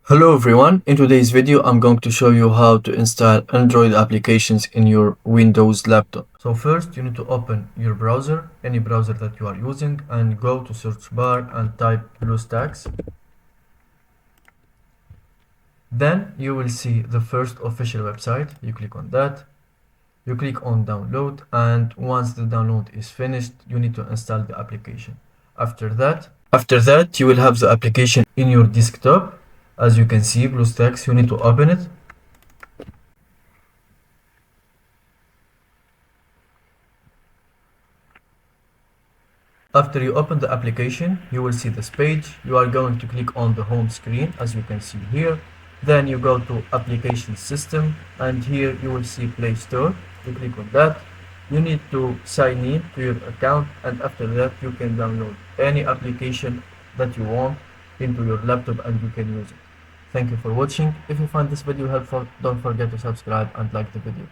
Hello everyone, in today's video I'm going to show you how to install Android applications in your Windows laptop. So first you need to open your browser, any browser that you are using, and go to search bar and type BlueStacks. Then you will see the first official website. You click on that, you click on download, and once the download is finished you need to install the application. After that you will have the application in your desktop. As you can see, BlueStacks, you need to open it. After you open the application, you will see this page. You are going to click on the home screen, as you can see here. Then you go to application system, and here you will see Play Store. You click on that. You need to sign in to your account, and after that you can download any application that you want into your laptop and you can use it. Thank you for watching. If you find this video helpful, don't forget to subscribe and like the video.